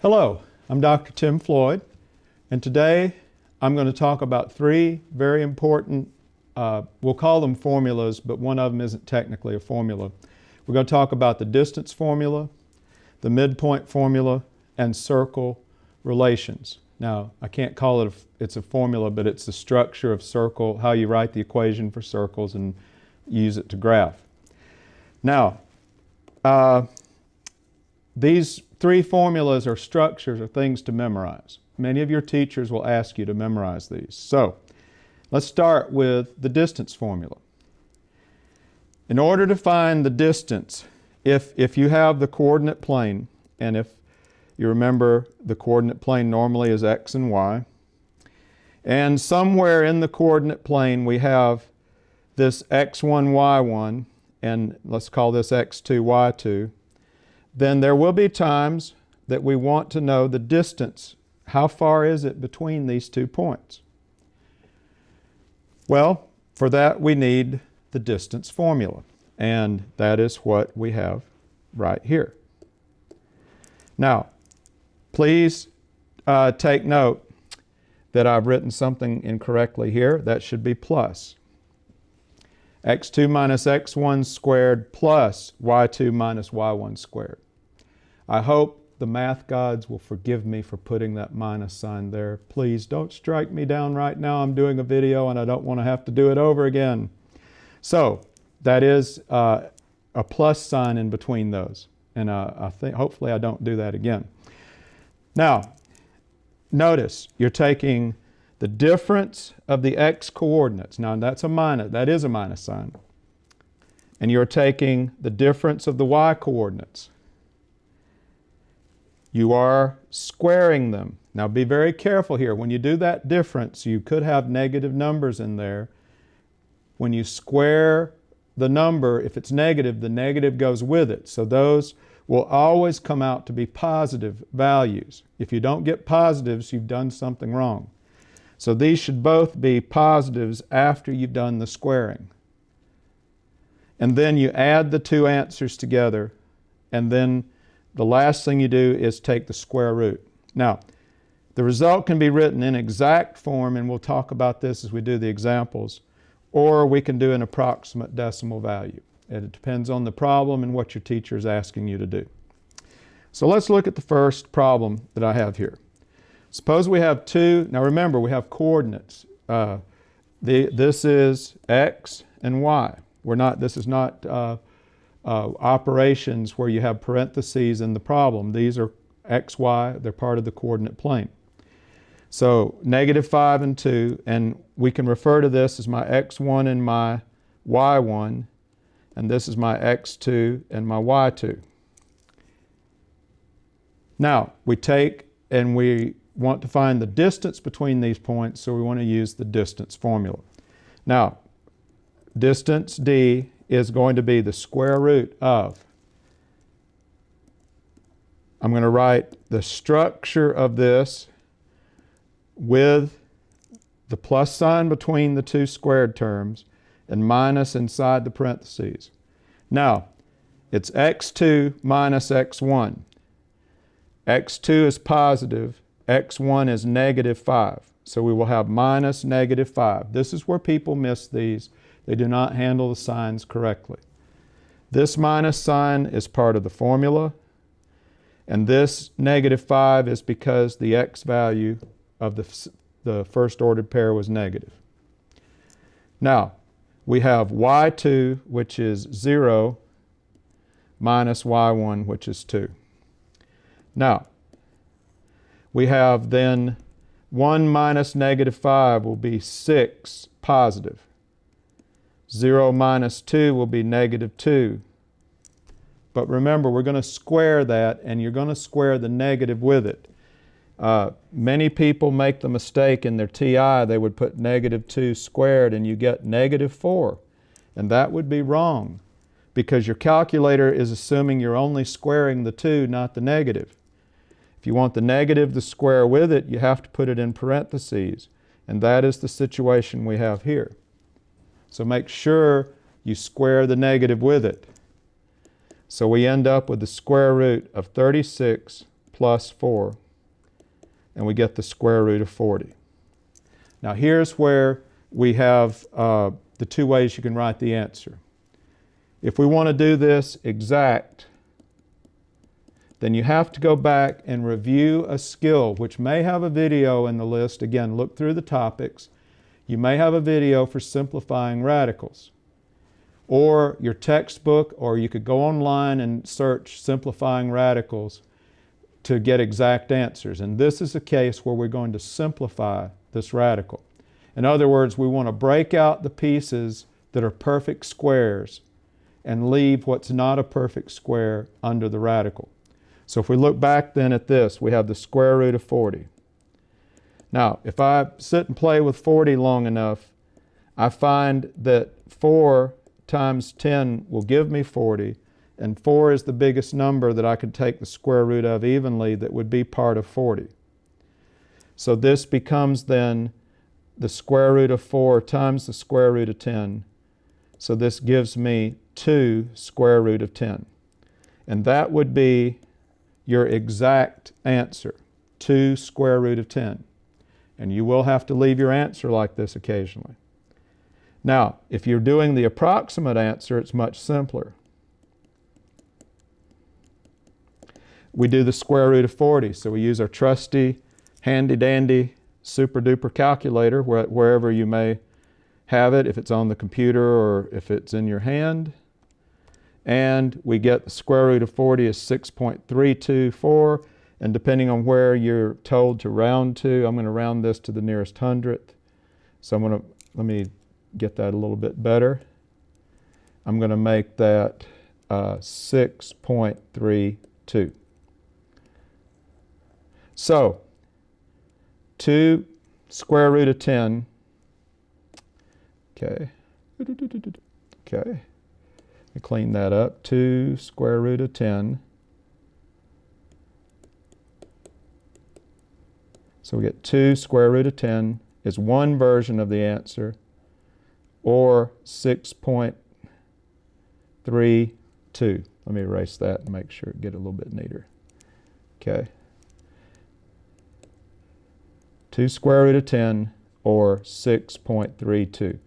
Hello, I'm Dr. Tim Floyd, and today I'm going to talk about three very important, we'll call them formulas, but one of them isn't technically a formula. We're going to talk about the distance formula, the midpoint formula, and circle relations. Now, I can't call it it's a formula, but it's the structure of circle, how you write the equation for circles and use it to graph. Now, these three formulas or structures are things to memorize. Many of your teachers will ask you to memorize these. So, let's start with the distance formula. In order to find the distance, if you have the coordinate plane, and if you remember the coordinate plane normally is x and y, and somewhere in the coordinate plane we have this x1, y1, and let's call this x2, y2, then there will be times that we want to know the distance. How far is it between these 2 points? Well, for that we need the distance formula, and that is what we have right here. Now, please take note that I've written something incorrectly here. That should be plus. x2 minus x1 squared plus y2 minus y1 squared. I hope the math gods will forgive me for putting that minus sign there. Please don't strike me down right now. I'm doing a video and I don't want to have to do it over again. So that is a plus sign in between those. And I think hopefully I don't do that again. Now, notice you're taking the difference of the x coordinates. Now that's a minus, that is a minus sign. And you're taking the difference of the y coordinates. You are squaring them. Now be very careful here. When you do that difference, you could have negative numbers in there. When you square the number, if it's negative, the negative goes with it. So those will always come out to be positive values. If you don't get positives, you've done something wrong. So these should both be positives after you've done the squaring. And then you add the two answers together, and then the last thing you do is take the square root. Now, the result can be written in exact form, and we'll talk about this as we do the examples, or we can do an approximate decimal value. It depends on the problem and what your teacher is asking you to do. So let's look at the first problem that I have here. Suppose we have two, now remember we have coordinates. This is x and y. This is not operations where you have parentheses in the problem. These are x, y, they're part of the coordinate plane. So -5 and 2, and we can refer to this as my x1 and my y1, and this is my x2 and my y2. Now, we take and we want to find the distance between these points, so we want to use the distance formula. Now, distance d is going to be the square root of, I'm going to write the structure of this with the plus sign between the two squared terms and minus inside the parentheses. Now, it's x2 minus x1. x2 is positive, x1 is -5. So we will have minus -5. This is where people miss these. They do not handle the signs correctly. This minus sign is part of the formula, and this -5 is because the x value of the first ordered pair was negative. Now, we have y2, which is 0, minus y1, which is 2. Now, we have then 1 minus -5 will be 6 positive. 0 minus 2 will be -2. But remember, we're going to square that, and you're going to square the negative with it. Many people make the mistake in their TI, they would put -2 squared and you get -4. And that would be wrong, because your calculator is assuming you're only squaring the 2, not the negative. If you want the negative to square with it, you have to put it in parentheses. And that is the situation we have here. So make sure you square the negative with it. So we end up with the square root of 36 plus 4, and we get the square root of 40. Now here's where we have the two ways you can write the answer. If we want to do this exact, then you have to go back and review a skill, which may have a video in the list. Again, look through the topics. You may have a video for simplifying radicals. Or your textbook, or you could go online and search simplifying radicals to get exact answers. And this is a case where we're going to simplify this radical. In other words, we want to break out the pieces that are perfect squares and leave what's not a perfect square under the radical. So if we look back then at this, we have the square root of 40. Now, if I sit and play with 40 long enough, I find that 4 times 10 will give me 40, and 4 is the biggest number that I could take the square root of evenly that would be part of 40. So this becomes then the square root of 4 times the square root of 10. So this gives me 2 square root of 10. And that would be your exact answer, 2 square root of 10. And you will have to leave your answer like this occasionally. Now, if you're doing the approximate answer, it's much simpler. We do the square root of 40, so we use our trusty, handy-dandy, super-duper calculator, wherever you may have it, if it's on the computer or if it's in your hand. And we get the square root of 40 is 6.324, and depending on where you're told to round to, I'm going to round this to the nearest hundredth. So let me get that a little bit better. I'm going to make that 6.32. So 2 square root of 10, okay, let me clean that up, 2 square root of 10. So we get 2 square root of 10 is one version of the answer, or 6.32. Let me erase that and make sure it get a little bit neater. Okay. 2 square root of 10 or 6.32.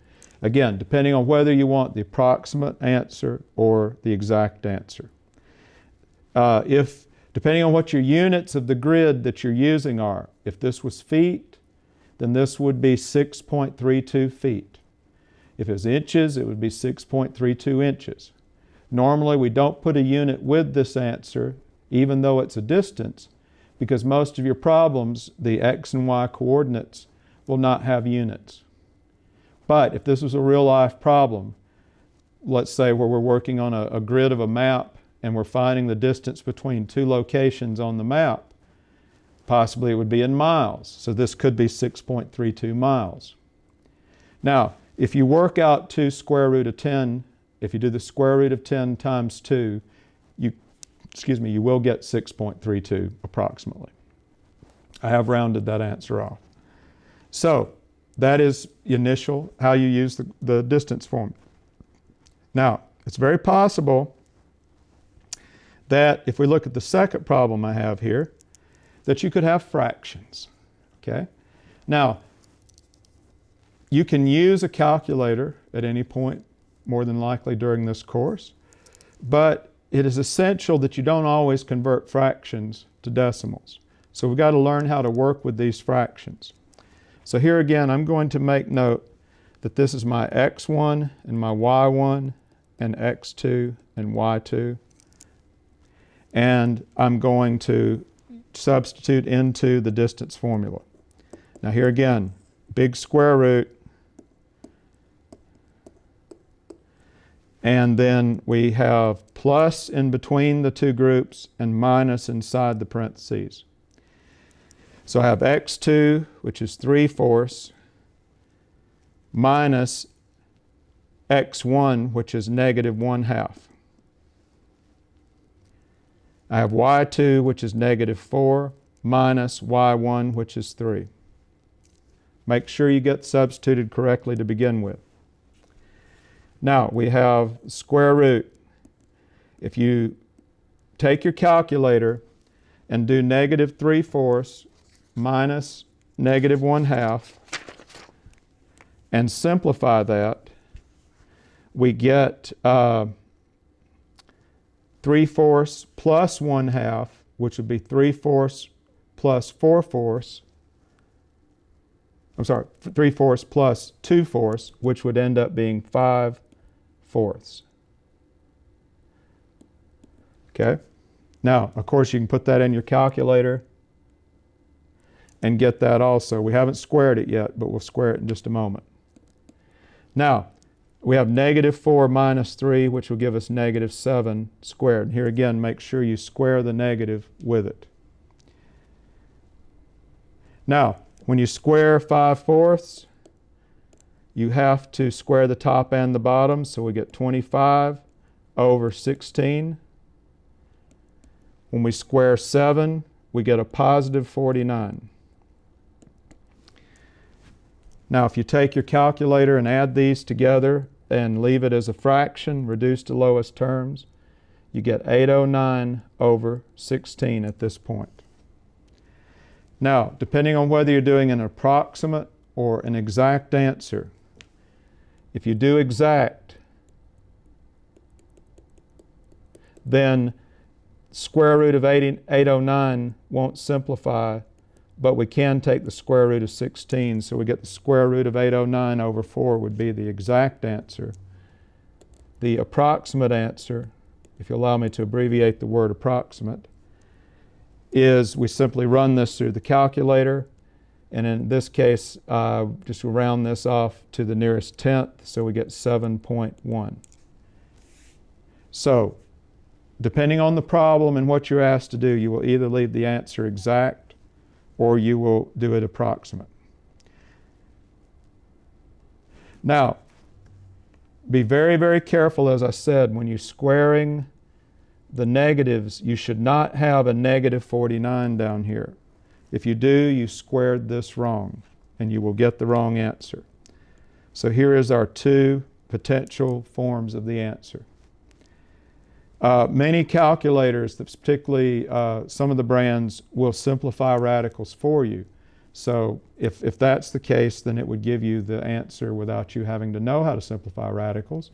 Again, depending on whether you want the approximate answer or the exact answer. Depending on what your units of the grid that you're using are, if this was feet, then this would be 6.32 feet. If it was inches, it would be 6.32 inches. Normally, we don't put a unit with this answer, even though it's a distance, because most of your problems, the x and y coordinates, will not have units. But if this was a real-life problem, let's say where we're working on a grid of a map and we're finding the distance between two locations on the map, possibly it would be in miles. So this could be 6.32 miles. Now, if you work out 2 square root of 10, if you do the square root of 10 times 2, you will get 6.32 approximately. I have rounded that answer off. So that is initial, how you use the distance formula. Now, it's very possible that if we look at the second problem I have here, that you could have fractions, okay? Now, you can use a calculator at any point, more than likely during this course, but it is essential that you don't always convert fractions to decimals. So we've got to learn how to work with these fractions. So here again, I'm going to make note that this is my x1 and my y1 and x2 and y2. And I'm going to substitute into the distance formula. Now here again, big square root, and then we have plus in between the two groups and minus inside the parentheses. So I have x2, which is 3/4, minus x1, which is -1/2. I have y2, which is -4, minus y1, which is 3. Make sure you get substituted correctly to begin with. Now, we have square root. If you take your calculator and do negative 3/4 minus negative 1/2 and simplify that, we get 3/4 plus 1/2, which would be 3/4 plus 4/4. I'm sorry, 3/4 plus 2/4, which would end up being 5/4. Okay? Now, of course, you can put that in your calculator and get that also. We haven't squared it yet, but we'll square it in just a moment. Now, we have negative 4 minus 3, which will give us negative 7 squared. Here again, make sure you square the negative with it. Now, when you square 5/4, you have to square the top and the bottom, so we get 25 over 16. When we square 7, we get a positive 49. Now, if you take your calculator and add these together and leave it as a fraction, reduced to lowest terms, you get 809 over 16 at this point. Now, depending on whether you're doing an approximate or an exact answer, if you do exact, then square root of 809 won't simplify, but we can take the square root of 16, so we get the square root of 809 over 4 would be the exact answer. The approximate answer, if you allow me to abbreviate the word approximate, is we simply run this through the calculator, and in this case, just round this off to the nearest tenth, so we get 7.1. So, depending on the problem and what you're asked to do, you will either leave the answer exact or you will do it approximate. Now, be very, very careful, as I said, when you're squaring the negatives, you should not have a negative 49 down here. If you do, you squared this wrong, and you will get the wrong answer. So here is our two potential forms of the answer. Many calculators, particularly some of the brands, will simplify radicals for you. So if that's the case, then it would give you the answer without you having to know how to simplify radicals.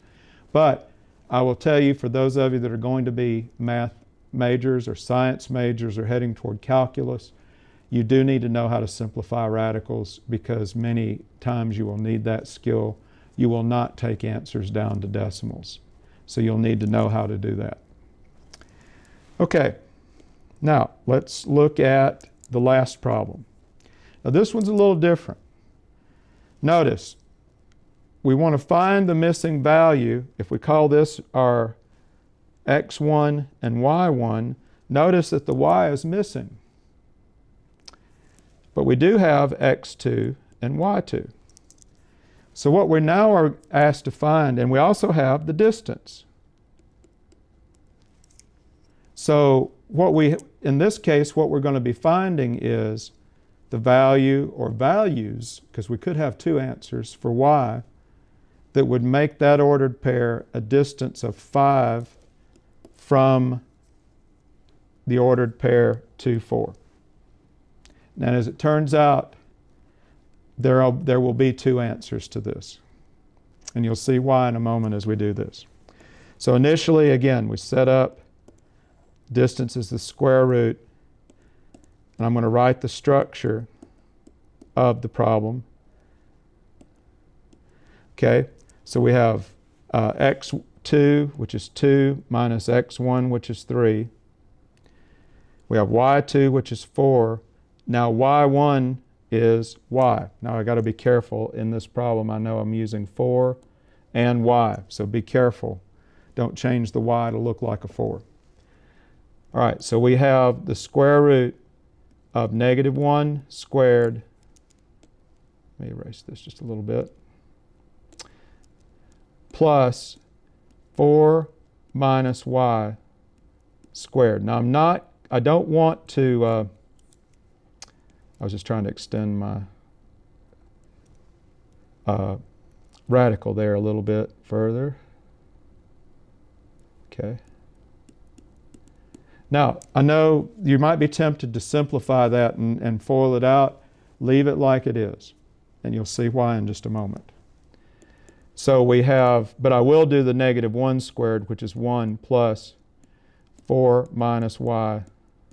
But I will tell you, for those of you that are going to be math majors or science majors or heading toward calculus, you do need to know how to simplify radicals, because many times you will need that skill. You will not take answers down to decimals. So you'll need to know how to do that. Okay, now let's look at the last problem. Now this one's a little different. Notice, we want to find the missing value. If we call this our x1 and y1, notice that the y is missing. But we do have x2 and y2. So what we now are asked to find, and we also have the distance. So in this case, what we're going to be finding is the value or values, because we could have two answers for y, that would make that ordered pair a distance of 5 from the ordered pair 2, 4. Now, as it turns out, there will be two answers to this. And you'll see why in a moment as we do this. So initially, again, we set up distance as the square root. And I'm going to write the structure of the problem. Okay, so we have x2, which is 2, minus x1, which is 3. We have y2, which is 4. Now y1 is y. Now I got to be careful in this problem. I know I'm using 4 and y, so be careful. Don't change the y to look like a 4. All right, so we have the square root of negative 1 squared. Let me erase this just a little bit. Plus 4 minus y squared. Now I don't want to, I was just trying to extend my radical there a little bit further. Okay. Now, I know you might be tempted to simplify that and FOIL it out. Leave it like it is, and you'll see why in just a moment. So we have, but I will do the negative 1 squared, which is 1 plus 4 minus y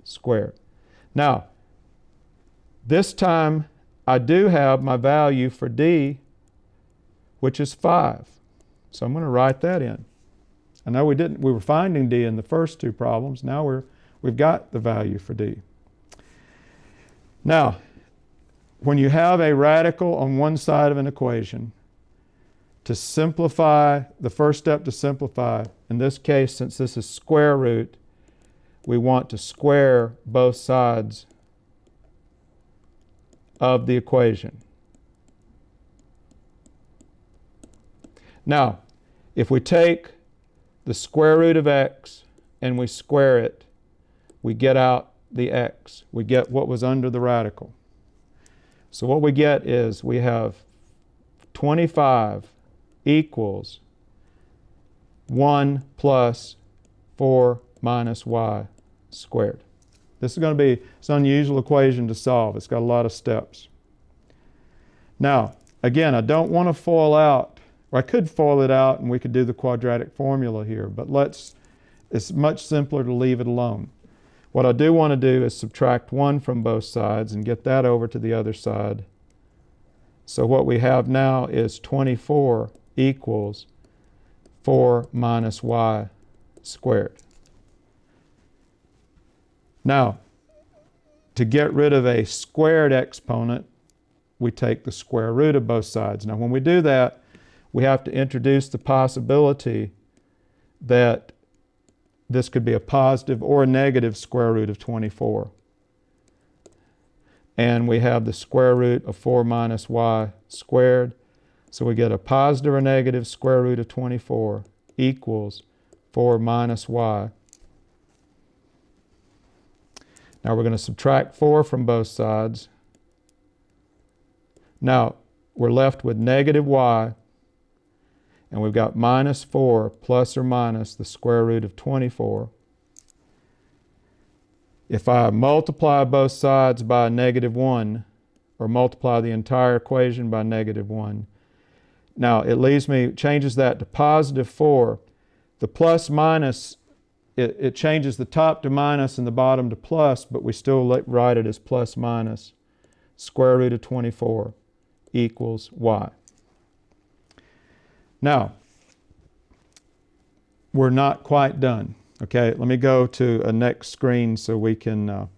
squared. Now, this time I do have my value for d, which is 5. So I'm going to write that in. I know we were finding d in the first two problems. Now we've got the value for d. Now, when you have a radical on one side of an equation, to simplify, the first step to simplify, in this case, since this is square root, we want to square both sides of the equation. Now, if we take the square root of x and we square it, we get out the x. We get what was under the radical. So what we get is we have 25 equals 1 plus 4 minus y squared. This is going to be an unusual equation to solve. It's got a lot of steps. Now, again, I don't want to FOIL out, or I could FOIL it out and we could do the quadratic formula here, but it's much simpler to leave it alone. What I do want to do is subtract 1 from both sides and get that over to the other side. So what we have now is 24 equals 4 minus y squared. Now, to get rid of a squared exponent, we take the square root of both sides. Now, when we do that, we have to introduce the possibility that this could be a positive or a negative square root of 24. And we have the square root of 4 minus y squared. So we get a positive or negative square root of 24 equals 4 minus y. Now we're going to subtract 4 from both sides. Now we're left with negative y, and we've got minus 4 plus or minus the square root of 24. If I multiply both sides by negative 1, or multiply the entire equation by negative 1, now it leaves me, changes that to positive 4. The plus minus, it changes the top to minus and the bottom to plus, but we still write it as plus minus square root of 24 equals y. Now, we're not quite done. Okay, let me go to a next screen so we can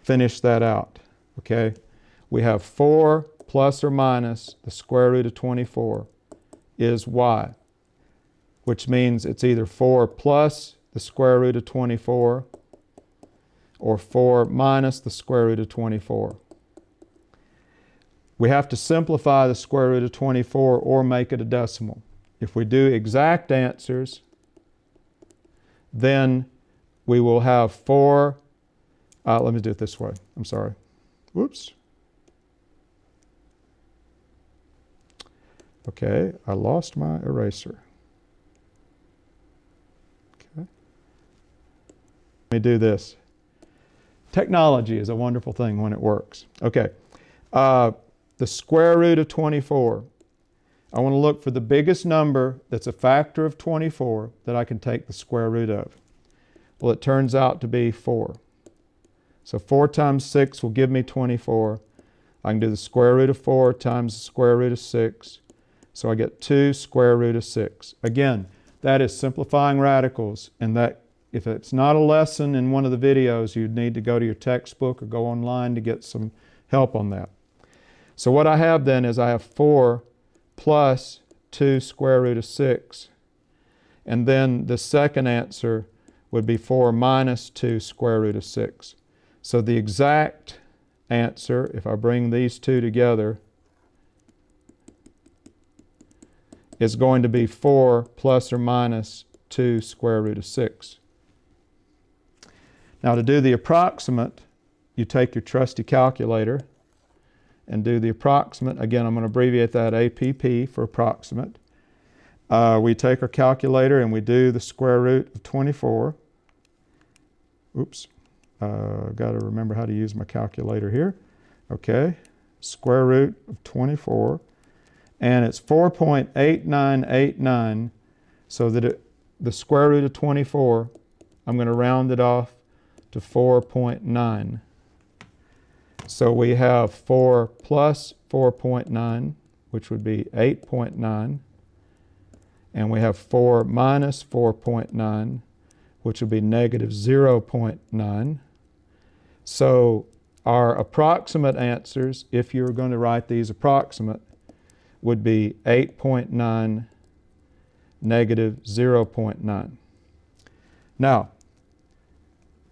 finish that out. Okay, we have 4 plus or minus the square root of 24 is y, which means it's either 4 plus the square root of 24 or 4 minus the square root of 24. We have to simplify the square root of 24 or make it a decimal. If we do exact answers, then we will have 4, let me do it this way, I'm sorry. Whoops. Okay, I lost my eraser. Okay. Let me do this. Technology is a wonderful thing when it works. Okay, the square root of 24. I want to look for the biggest number that's a factor of 24 that I can take the square root of. Well, it turns out to be 4. So 4 times 6 will give me 24. I can do the square root of 4 times the square root of 6. So I get 2 square root of 6. Again, that is simplifying radicals, and that if it's not a lesson in one of the videos, you'd need to go to your textbook or go online to get some help on that. So what I have then is I have 4 plus 2 square root of 6. And then the second answer would be 4 minus 2 square root of 6. So the exact answer, if I bring these two together, is going to be 4 plus or minus 2 square root of 6. Now to do the approximate, you take your trusty calculator and do the approximate. Again, I'm going to abbreviate that APP for approximate. We take our calculator and we do the square root of 24. oops, got to remember how to use my calculator here. Okay, square root of 24, and it's 4.8989, so that the square root of 24, I'm going to round it off to 4.9. So we have 4 plus 4.9, which would be 8.9, and we have 4 minus 4.9, which would be negative 0.9. So our approximate answers, if you were going to write these approximate, would be 8.9, negative 0.9. Now,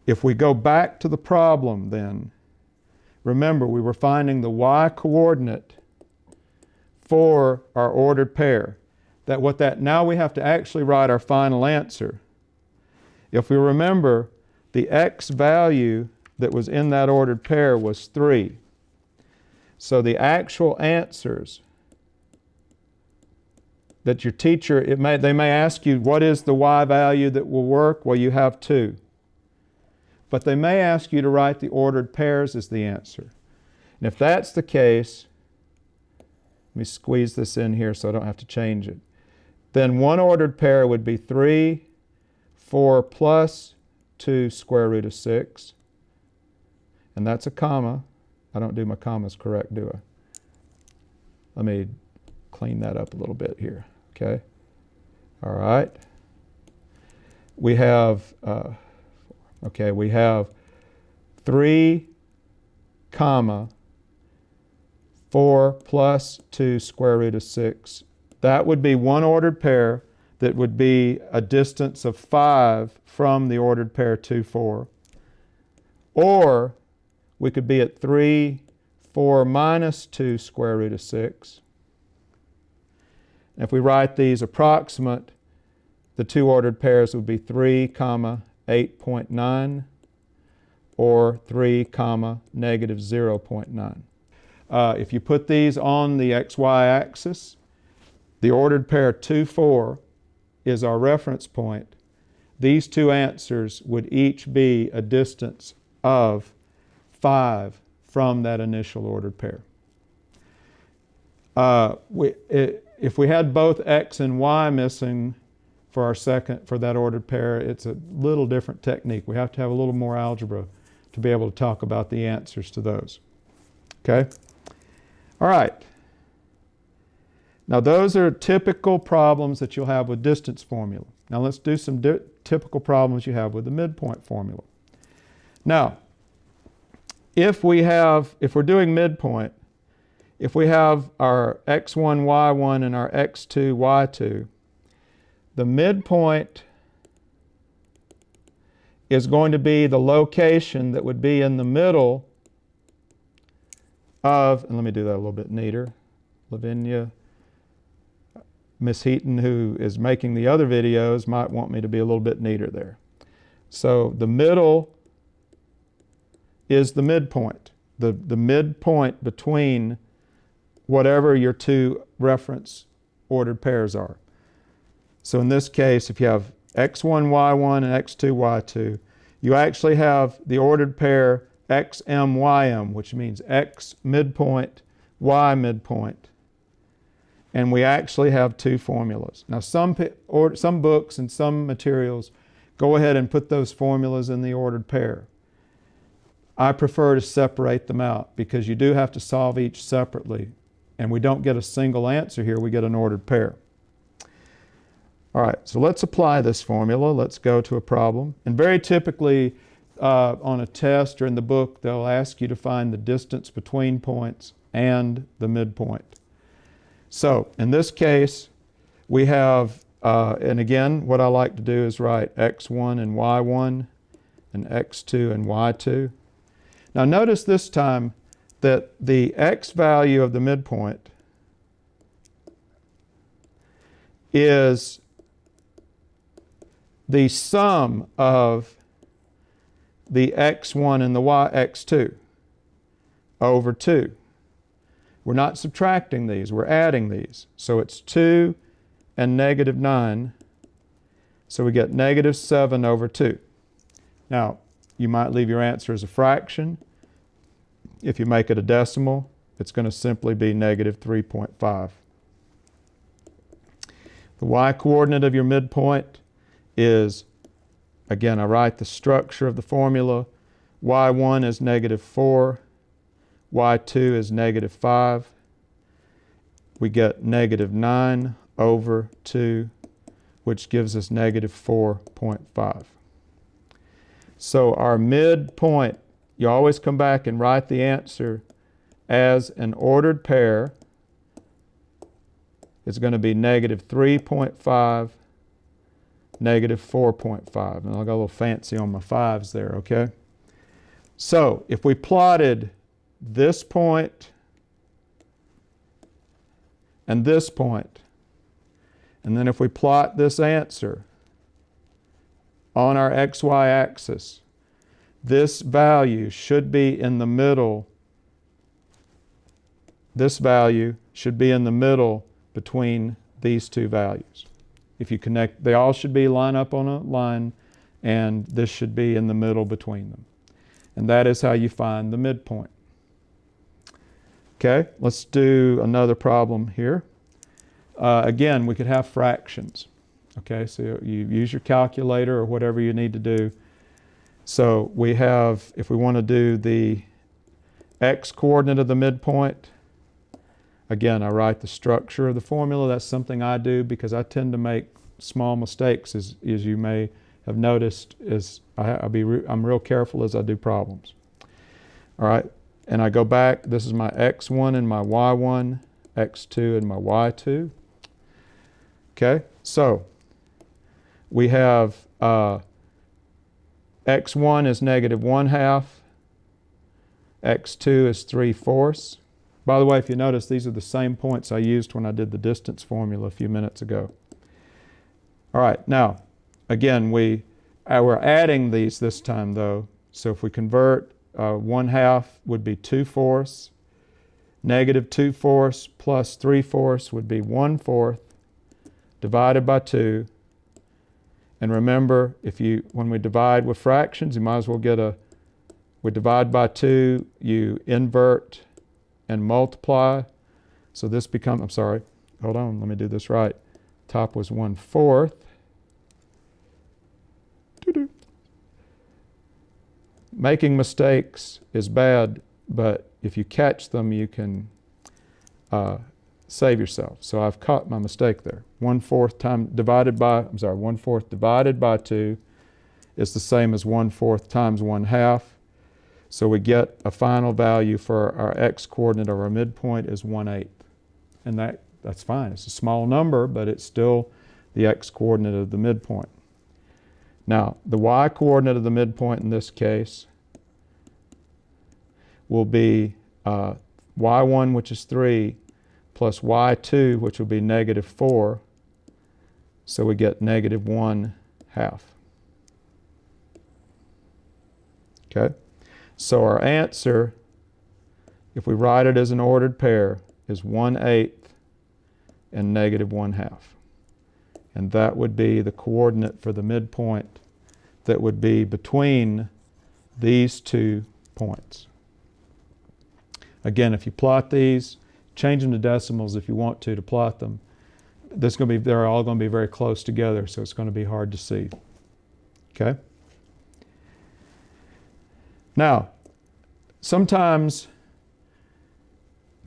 if we go back to the problem then, remember we were finding the y-coordinate for our ordered pair. Now we have to actually write our final answer. If we remember, the x value that was in that ordered pair was 3. So the actual answers that your teacher, they may ask you, what is the y value that will work? Well, you have 2. But they may ask you to write the ordered pairs as the answer. And if that's the case, let me squeeze this in here so I don't have to change it. Then one ordered pair would be 3, 4 plus 2 square root of 6. And that's a comma. I don't do my commas correct, do I? Let me clean that up a little bit here, okay? All right. We have, we have 3, comma, 4 plus 2 square root of 6. That would be one ordered pair that would be a distance of 5 from the ordered pair 2, 4. Or we could be at 3, 4 minus 2 square root of 6. And if we write these approximate, the two ordered pairs would be 3, comma, 8.9 or 3, comma, negative 0.9. If you put these on the xy axis, the ordered pair 2, 4 is our reference point. These two answers would each be a distance of 5 from that initial ordered pair. If we had both x and y missing for that ordered pair, it's a little different technique. We have to have a little more algebra to be able to talk about the answers to those. Okay? All right. Now those are typical problems that you'll have with distance formula. Now let's do some typical problems you have with the midpoint formula. Now, if we're doing midpoint, if we have our x1, y1 and our x2, y2, the midpoint is going to be the location that would be in the middle of, and let me do that a little bit neater, Lavinia, Miss Heaton, who is making the other videos, might want me to be a little bit neater there. So the middle is the midpoint, the midpoint between whatever your two reference ordered pairs are. So in this case, if you have x1, y1 and x2, y2, you actually have the ordered pair xm, ym, which means x midpoint, y midpoint. And we actually have two formulas. Now some books and some materials go ahead and put those formulas in the ordered pair. I prefer to separate them out because you do have to solve each separately, and we don't get a single answer here, we get an ordered pair. All right, so let's apply this formula. Let's go to a problem. And very typically on a test or in the book, they'll ask you to find the distance between points and the midpoint. So in this case, we have, and again, what I like to do is write x1 and y1 and x2 and y2. Now notice this time that the x value of the midpoint is the sum of the x1 and the x2 over 2. We're not subtracting these, we're adding these. So it's 2 and negative 9, so we get negative 7 over 2. Now, you might leave your answer as a fraction. If you make it a decimal, it's going to simply be negative 3.5. The y-coordinate of your midpoint is, again, I write the structure of the formula. y1 is negative 4. y2 is negative 5. We get negative 9 over 2, which gives us negative 4.5. So our midpoint, you always come back and write the answer as an ordered pair. It's going to be negative 3.5, negative 4.5. And I'll go a little fancy on my 5s there, okay? So if we plotted this point and this point, and then if we plot this answer on our xy axis, this value should be in the middle. This value should be in the middle between these two values. If you connect, they all should be line up on a line, and this should be in the middle between them. And that is how you find the midpoint. Okay, let's do another problem here. Again, we could have fractions. Okay, so you use your calculator or whatever you need to do. So we have, if we want to do the x-coordinate of the midpoint, again, I write the structure of the formula. That's something I do because I tend to make small mistakes, as you may have noticed. I'm real careful as I do problems. All right, and I go back. This is my x1 and my y1, x2 and my y2. Okay, so we have x1 is negative 1/2, x2 is 3/4. By the way, if you notice, these are the same points I used when I did the distance formula a few minutes ago. All right, now, again, we're adding these this time, though. So if we convert, 1/2 would be 2/4. Negative 2/4 plus 3/4 would be 1/4 divided by 2. And remember, when we divide with fractions, you might as well we divide by 2, you invert and multiply. So this becomes, I'm sorry, hold on, let me do this right. Top was 1/4. Making mistakes is bad, but if you catch them, you can save yourself. So I've caught my mistake there. 1/4 divided by 2 is the same as 1/4 times 1/2. So we get a final value for our x-coordinate of our midpoint is 1/8. And that's fine. It's a small number, but it's still the x-coordinate of the midpoint. Now, the y-coordinate of the midpoint in this case will be y1, which is 3, plus y2, which will be negative 4. So we get negative 1/2. Okay? So our answer, if we write it as an ordered pair, is 1/8 and negative 1/2. And that would be the coordinate for the midpoint that would be between these 2 points. Again, if you plot these, change them to decimals if you want to plot them. They're all going to be very close together, so it's going to be hard to see. Okay? Now, sometimes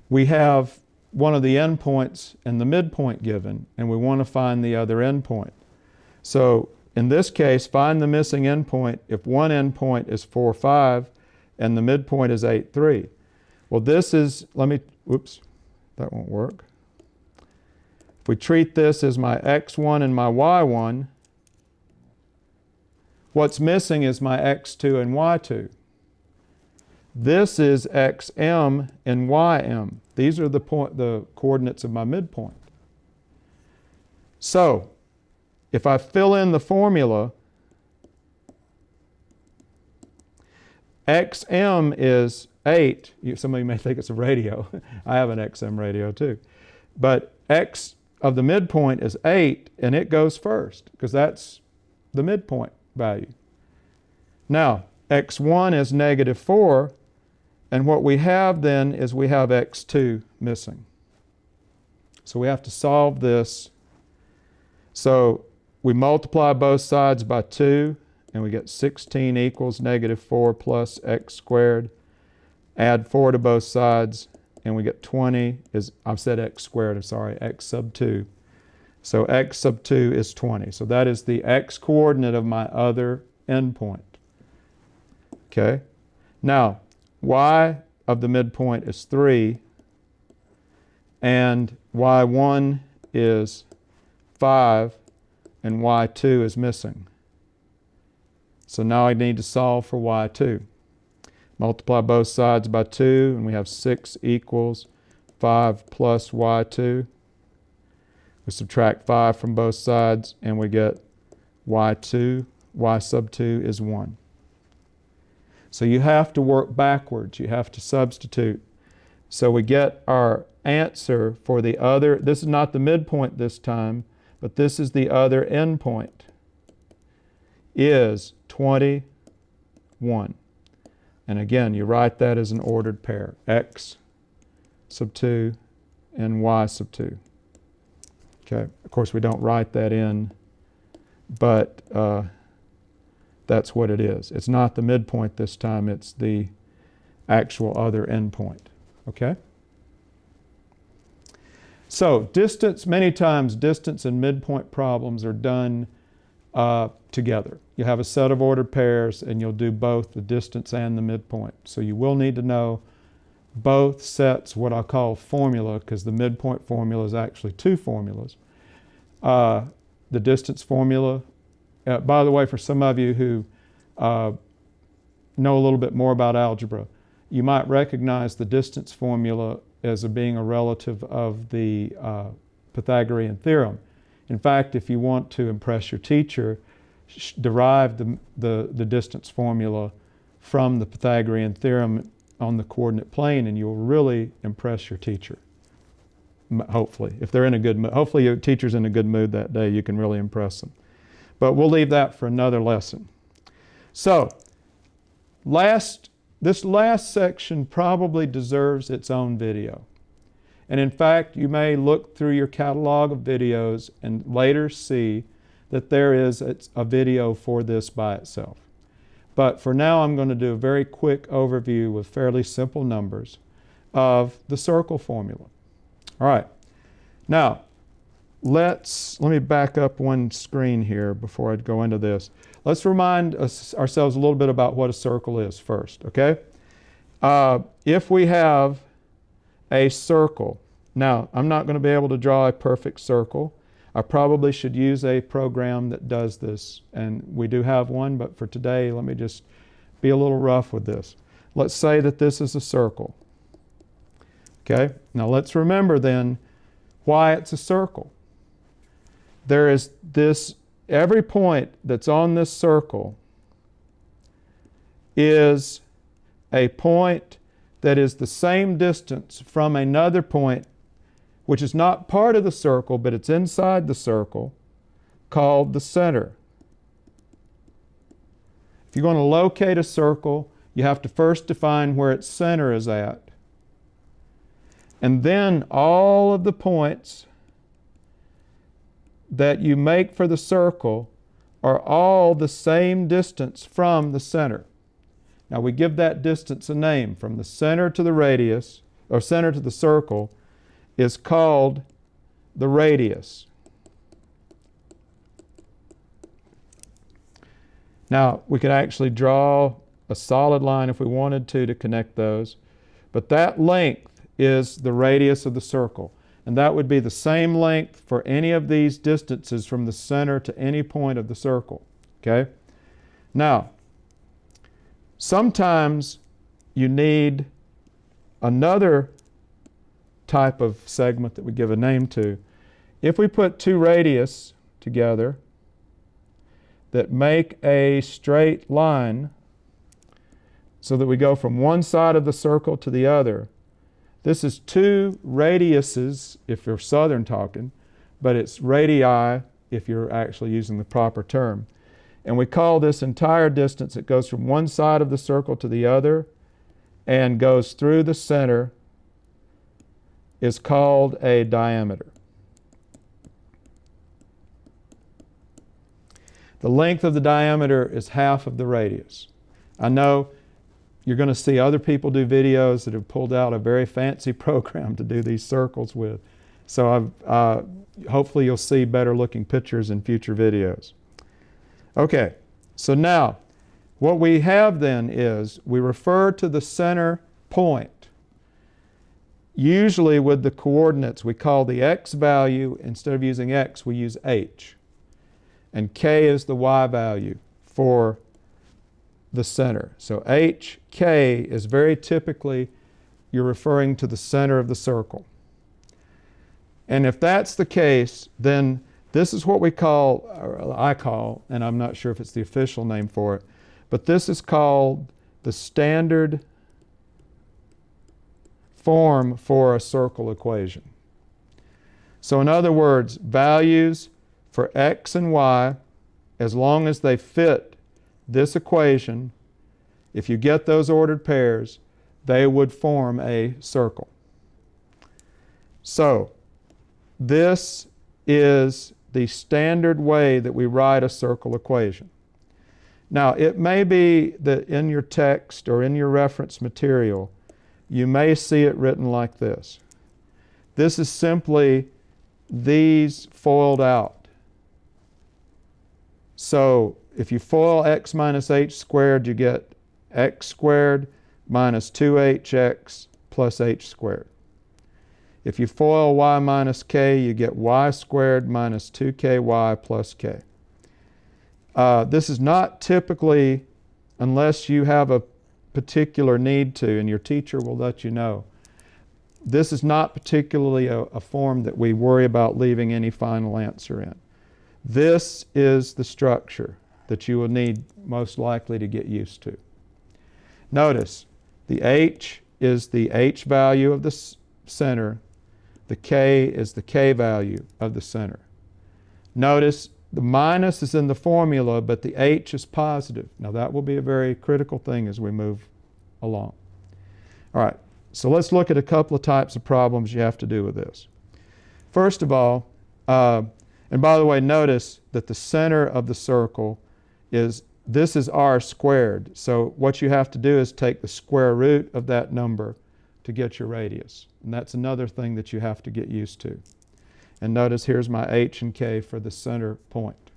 we have one of the endpoints and the midpoint given, and we want to find the other endpoint. So in this case, find the missing endpoint if one endpoint is 4,5 and the midpoint is 8,3. Well, this is, whoops, that won't work. If we treat this as my x1 and my y1, what's missing is my x2 and y2. This is xm and ym. These are the coordinates of my midpoint. So, if I fill in the formula, xm is 8. Some of you may think it's a radio. I have an XM radio too. But x of the midpoint is 8, and it goes first, because that's the midpoint value. Now, x1 is negative 4, and what we have then is we have x2 missing. So we have to solve this. So we multiply both sides by 2, and we get 16 equals negative 4 plus x squared. Add 4 to both sides, and we get 20 is, I've said x squared, I'm sorry, x sub 2. So x sub 2 is 20. So that is the x coordinate of my other endpoint. Okay? Now, y of the midpoint is 3, and y1 is 5, and y2 is missing. So now I need to solve for y2. Multiply both sides by 2, and we have 6 equals 5 plus y2. We subtract 5 from both sides, and we get y2. Y sub 2 is 1. So you have to work backwards. You have to substitute. So we get our answer for the other. This is not the midpoint this time, but this is the other endpoint, is 21. And again, you write that as an ordered pair, x sub 2 and y sub 2. Okay, of course we don't write that in, but that's what it is. It's not the midpoint this time, it's the actual other endpoint. Okay? So distance, many times distance and midpoint problems are done together. You have a set of ordered pairs and you'll do both the distance and the midpoint. So you will need to know both sets, what I call formula, because the midpoint formula is actually two formulas. The distance formula, by the way, for some of you who know a little bit more about algebra, you might recognize the distance formula as being a relative of the Pythagorean theorem. In fact, if you want to impress your teacher, derive the distance formula from the Pythagorean theorem on the coordinate plane, and you'll really impress your teacher. Hopefully, if they're in a good mood. Hopefully your teacher's in a good mood that day, you can really impress them. But we'll leave that for another lesson. So, this last section probably deserves its own video. And in fact, you may look through your catalog of videos and later see that there is a video for this by itself. But for now, I'm going to do a very quick overview with fairly simple numbers of the circle formula. All right. Now, let me back up one screen here before I go into this. Let's remind ourselves a little bit about what a circle is first, okay? If we have a circle, now I'm not going to be able to draw a perfect circle. I probably should use a program that does this, and we do have one, but for today, let me just be a little rough with this. Let's say that this is a circle. Okay, now let's remember then why it's a circle. There is this, every point that's on this circle is a point that is the same distance from another point which is not part of the circle, but it's inside the circle, called the center. If you're going to locate a circle, you have to first define where its center is at. And then all of the points that you make for the circle are all the same distance from the center. Now we give that distance a name. From the center to the radius, or center to the circle, is called the radius. Now we could actually draw a solid line if we wanted to connect those, but that length is the radius of the circle, and that would be the same length for any of these distances from the center to any point of the circle. Okay? Now, sometimes you need another type of segment that we give a name to. If we put two radius together that make a straight line so that we go from one side of the circle to the other, this is two radiuses if you're southern talking, but it's radii if you're actually using the proper term. And we call this entire distance that goes from one side of the circle to the other and goes through the center is called a diameter. The length of the diameter is half of the radius. I know you're going to see other people do videos that have pulled out a very fancy program to do these circles with. So hopefully you'll see better looking pictures in future videos. Okay, so now what we have then is we refer to the center point. Usually with the coordinates we call the x value, instead of using x, we use h. And k is the y value for the center. So hk is very typically, you're referring to the center of the circle. And if that's the case, then this is what we call, or I call, and I'm not sure if it's the official name for it, but this is called the standard form for a circle equation. So in other words, values for x and y, as long as they fit this equation, if you get those ordered pairs, they would form a circle. So this is the standard way that we write a circle equation. Now, it may be that in your text or in your reference material, you may see it written like this. This is simply these foiled out. So if you FOIL x minus h squared, you get x squared minus 2hx plus h squared. If you FOIL y minus k, you get y squared minus 2ky plus k. This is not typically, unless you have a particular need to, and your teacher will let you know, this is not particularly a form that we worry about leaving any final answer in. This is the structure that you will need most likely to get used to. Notice, the h is the h value of the center. The k is the k value of the center. Notice the minus is in the formula, but the h is positive. Now that will be a very critical thing as we move along. All right, so let's look at a couple of types of problems you have to do with this. First of all, and by the way, notice that the center of the circle this is r squared. So what you have to do is take the square root of that number to get your radius. And that's another thing that you have to get used to. And notice here's my h and k for the center point.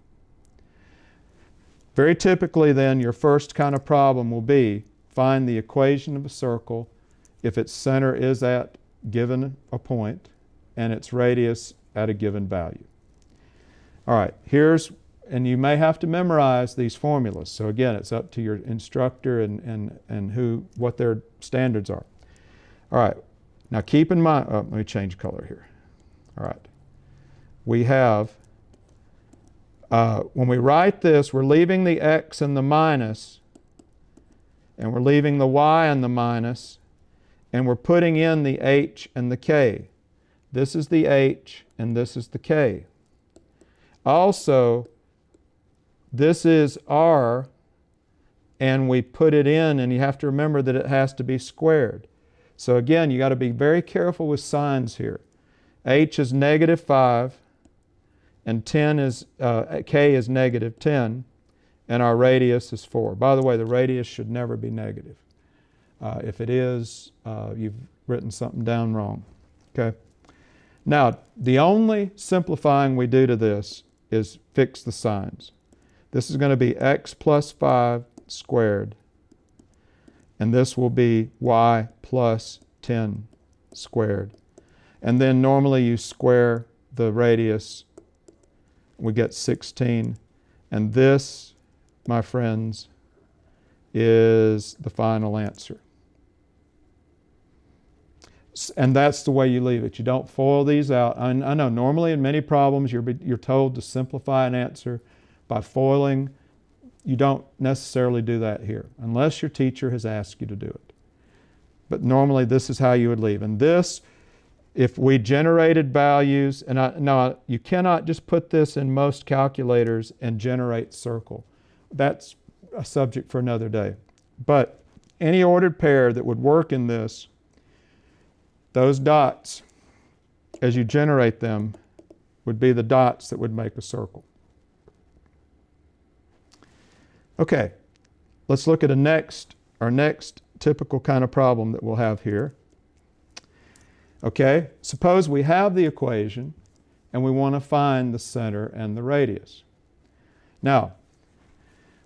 Very typically then, your first kind of problem will be find the equation of a circle if its center is at given a point and its radius at a given value. All right, and you may have to memorize these formulas. So again, it's up to your instructor and what their standards are. All right, now keep in mind, let me change color here. All right, we have, when we write this, we're leaving the x and the minus, and we're leaving the y and the minus, and we're putting in the h and the k. This is the h and this is the k. Also, this is r, and we put it in, and you have to remember that it has to be squared. So again, you got to be very careful with signs here. H is -5, and k is -10, and our radius is 4. By the way, the radius should never be negative. If it is, you've written something down wrong. Okay. Now, the only simplifying we do to this is fix the signs. This is going to be x plus 5 squared, and this will be y plus 10 squared. And then normally you square the radius, we get 16. And this, my friends, is the final answer. And that's the way you leave it. You don't FOIL these out. I know normally in many problems you're told to simplify an answer by FOILing. You don't necessarily do that here, unless your teacher has asked you to do it. But normally this is how you would leave. And this, if we generated values, and now you cannot just put this in most calculators and generate circle. that's a subject for another day. But any ordered pair that would work in this, those dots, as you generate them, would be the dots that would make a circle. Okay, let's look at our next typical kind of problem that we'll have here. Okay, suppose we have the equation and we want to find the center and the radius. Now,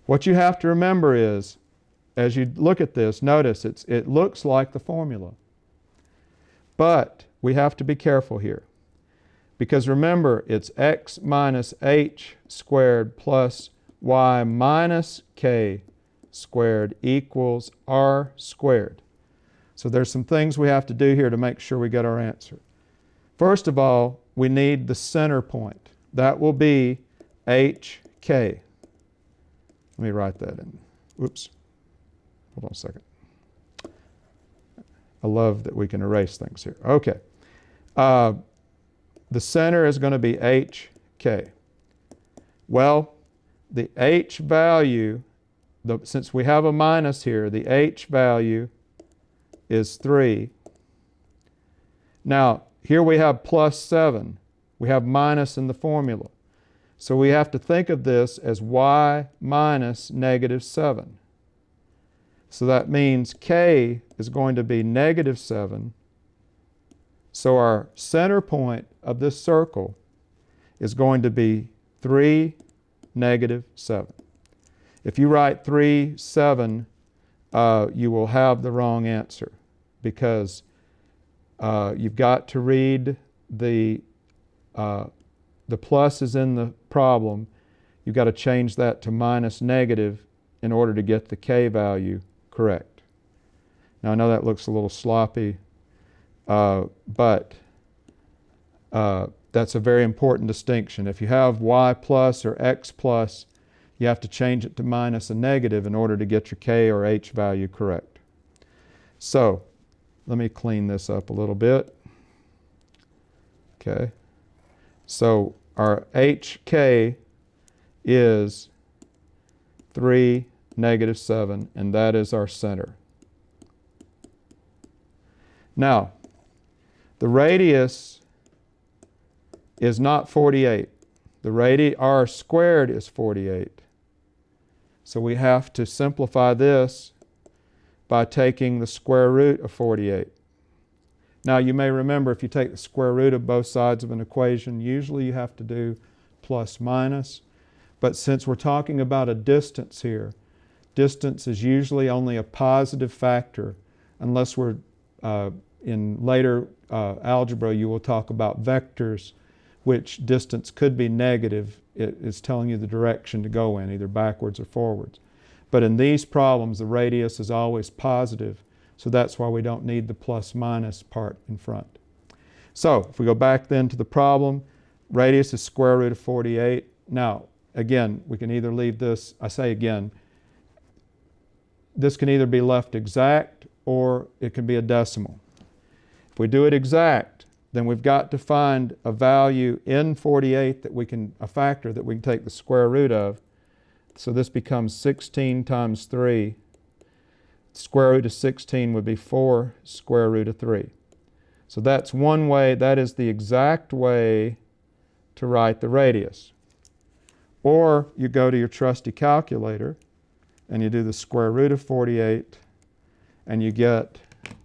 what you have to remember is, as you look at this, notice it looks like the formula. But we have to be careful here. Because remember, it's x minus h squared plus y minus k squared equals r squared. So there's some things we have to do here to make sure we get our answer. First of all, we need the center point. That will be hk. Let me write that in. Oops. Hold on a second. I love that we can erase things here. Okay. The center is going to be hk. Well, the h value, since we have a minus here, the h value is 3. Now, here we have plus 7. We have minus in the formula. So we have to think of this as y minus negative 7. So that means k is going to be negative 7. So our center point of this circle is going to be 3, negative 7. If you write 3, 7, you will have the wrong answer, because you've got to read the plus is in the problem. You've got to change that to minus negative in order to get the k value correct. Now I know that looks a little sloppy, but that's a very important distinction. If you have y plus or x plus, you have to change it to minus and negative in order to get your k or h value correct. So let me clean this up a little bit. Okay. So our hk is 3, negative 7, and that is our center. Now, the radius is not 48. R squared is 48. So we have to simplify this by taking the square root of 48. Now you may remember, if you take the square root of both sides of an equation, usually you have to do plus minus. But since we're talking about a distance here, distance is usually only a positive factor, unless we're in later algebra you will talk about vectors, which distance could be negative. It is telling you the direction to go in, either backwards or forwards. But in these problems, the radius is always positive, so that's why we don't need the plus minus part in front. So if we go back then to the problem, radius is square root of 48. Now, again, we can either leave this, I say again, this can either be left exact or it can be a decimal. If we do it exact, then we've got to find a value in 48 that we can, a factor that we can take the square root of. So this becomes 16 times 3. Square root of 16 would be 4 square root of 3. So that's one way, that is the exact way to write the radius. Or you go to your trusty calculator and you do the square root of 48 and you get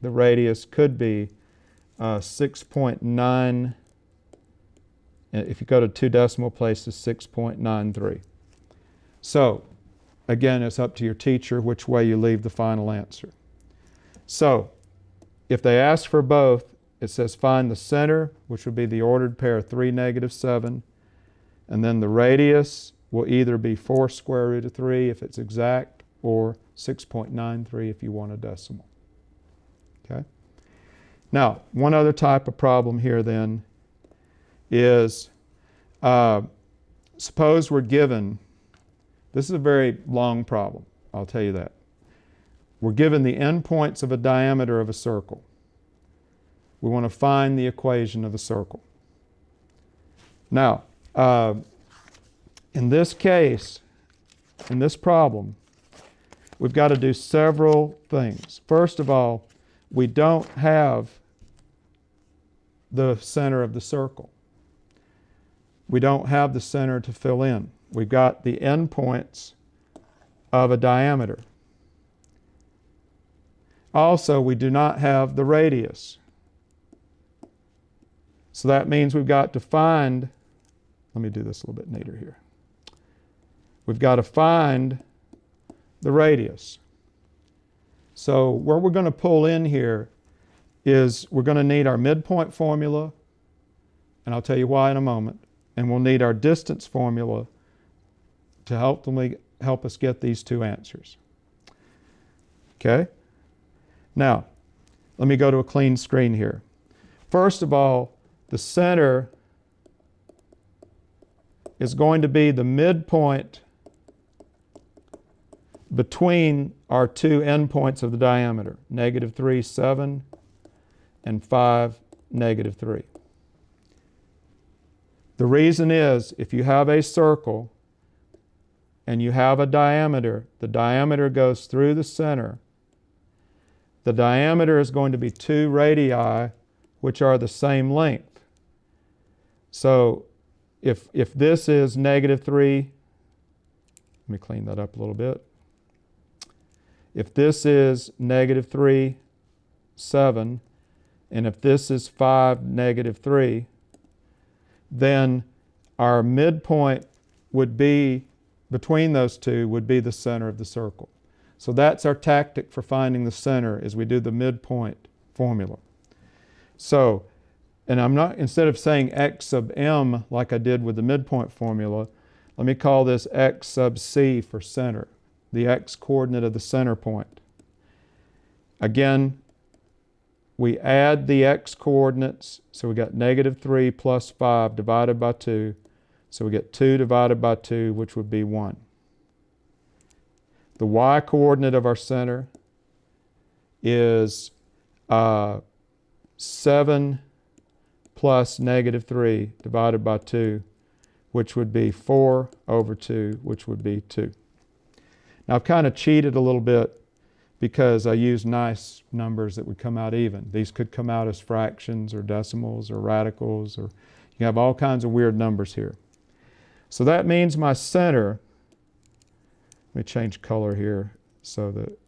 the radius could be 6.9, if you go to 2 decimal places, 6.93. So, again, it's up to your teacher which way you leave the final answer. So, if they ask for both, it says find the center, which would be the ordered pair 3, negative 7, and then the radius will either be 4 square root of 3 if it's exact, or 6.93 if you want a decimal. Okay? Now, one other type of problem here then is, suppose we're given, this is a very long problem, I'll tell you that. We're given the endpoints of a diameter of a circle. We want to find the equation of the circle. Now, in this case, in this problem, we've got to do several things. First of all, we don't have the center of the circle. We don't have the center to fill in. We've got the endpoints of a diameter. Also, we do not have the radius. So that means we've got to find, let me do this a little bit neater here. We've got to find the radius. So where we're going to pull in here is we're going to need our midpoint formula, and I'll tell you why in a moment, and we'll need our distance formula to help us get these two answers. Okay? Now, let me go to a clean screen here. First of all, the center is going to be the midpoint between our two endpoints of the diameter, -3, 7, and 5, -3. The reason is, if you have a circle and you have a diameter, the diameter goes through the center. The diameter is going to be 2 radii, which are the same length. So if this is -3, let me clean that up a little bit. If this is -3, 7, and if this is 5, -3, then our midpoint would be, between those two, would be the center of the circle. So that's our tactic for finding the center, is we do the midpoint formula. So, and I'm not, instead of saying x sub m like I did with the midpoint formula, let me call this x sub c for center, the x coordinate of the center point. Again, we add the x coordinates, so we got -3 plus 5 divided by 2, so we get 2 divided by 2, which would be 1. The y coordinate of our center is 7 plus -3 divided by 2, which would be 4 over 2, which would be 2. Now I've kind of cheated a little bit because I used nice numbers that would come out even. These could come out as fractions or decimals or radicals, or you have all kinds of weird numbers here. So that means my center, let me change color here so that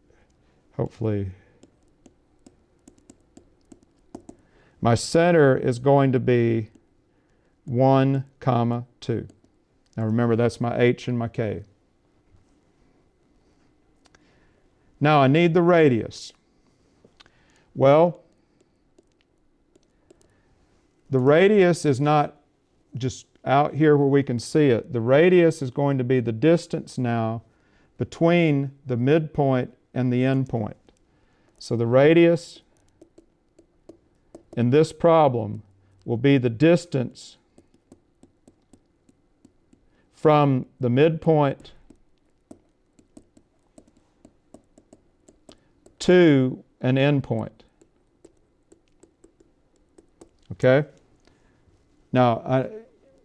hopefully my center is going to be 1, 2. Now remember, that's my h and my k. Now I need the radius. Well, the radius is not just out here where we can see it. The radius is going to be the distance now between the midpoint and the endpoint. So the radius in this problem will be the distance from the midpoint to an endpoint. Okay? Now,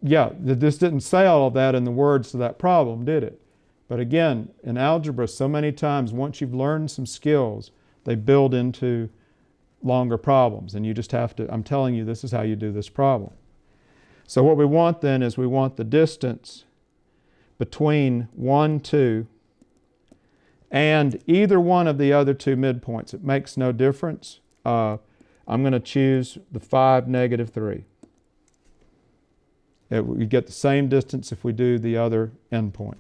this didn't say all of that in the words to that problem, did it? But again, in algebra, so many times, once you've learned some skills, they build into longer problems. And you just have to, I'm telling you, this is how you do this problem. So what we want then is we want the distance between 1, 2, and either one of the other two midpoints. It makes no difference. I'm going to choose the 5, -3. We get the same distance if we do the other endpoint.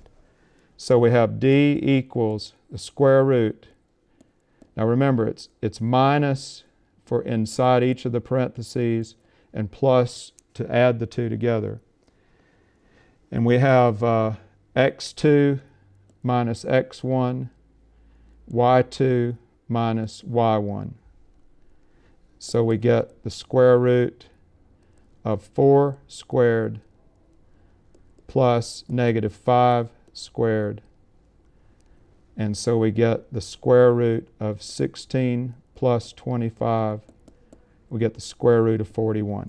So we have d equals the square root. Now remember, it's minus for inside each of the parentheses and plus to add the two together. And we have x2 minus x1, y2 minus y1. So we get the square root of 4 squared plus -5 squared. And so we get the square root of 16 plus 25. We get the square root of 41.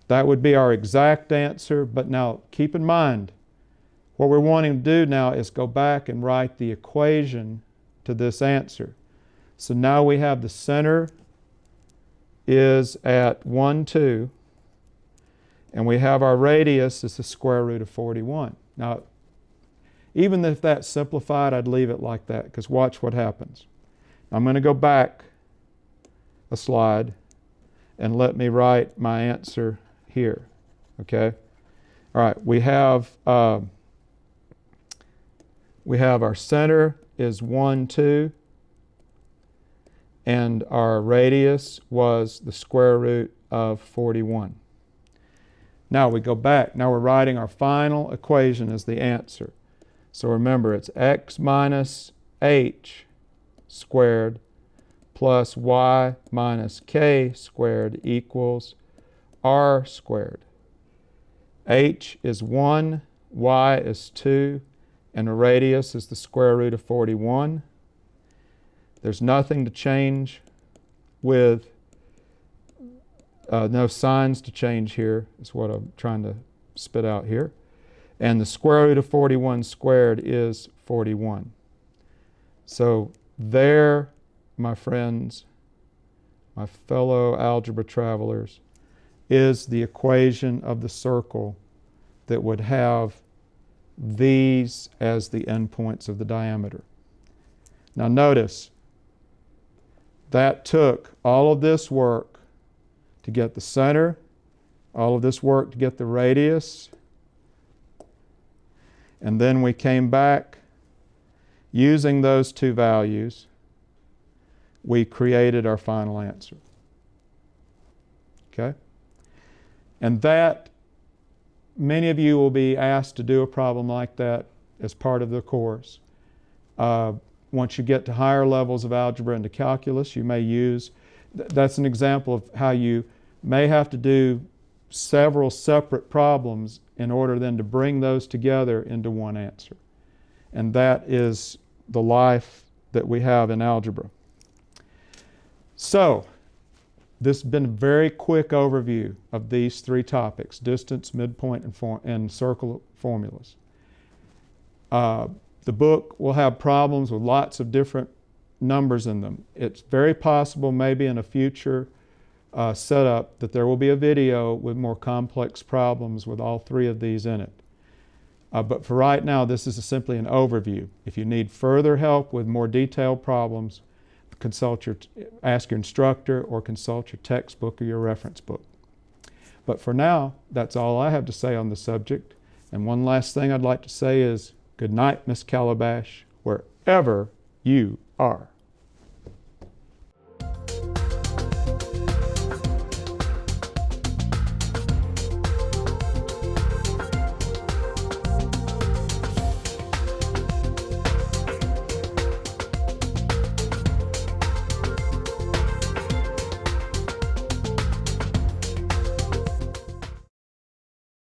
That would be our exact answer, but now keep in mind, What we're wanting to do now is go back and write the equation to this answer. So now we have the center is at 1, 2, and we have our radius is the square root of 41. Now, even if that's simplified, I'd leave it like that, because watch what happens. I'm going to go back a slide and let me write my answer here. Okay? All right, we have our center is 1, 2, and our radius was the square root of 41. Now we go back. Now we're writing our final equation as the answer. So remember, it's x minus h squared plus y minus k squared equals r squared. H is 1, y is 2, and the radius is the square root of 41. There's nothing to change with, no signs to change here, is what I'm trying to spit out here. And the square root of 41 squared is 41. So there, my friends, my fellow algebra travelers, is the equation of the circle that would have these as the endpoints of the diameter. Now notice, that took all of this work to get the center, all of this work to get the radius, and then we came back using those two values, we created our final answer. Okay? And that, many of you will be asked to do a problem like that as part of the course. Once you get to higher levels of algebra and to calculus, you may use, that's an example of how you may have to do several separate problems in order then to bring those together into one answer. And that is the life that we have in algebra. So, this has been a very quick overview of these three topics: distance, midpoint, and circle formulas. The book will have problems with lots of different numbers in them. It's very possible maybe in a future setup that there will be a video with more complex problems with all three of these in it. But for right now, this is simply an overview. If you need further help with more detailed problems, ask your instructor or consult your textbook or your reference book. But for now, that's all I have to say on the subject. And one last thing I'd like to say is, good night, Miss Calabash, wherever you are.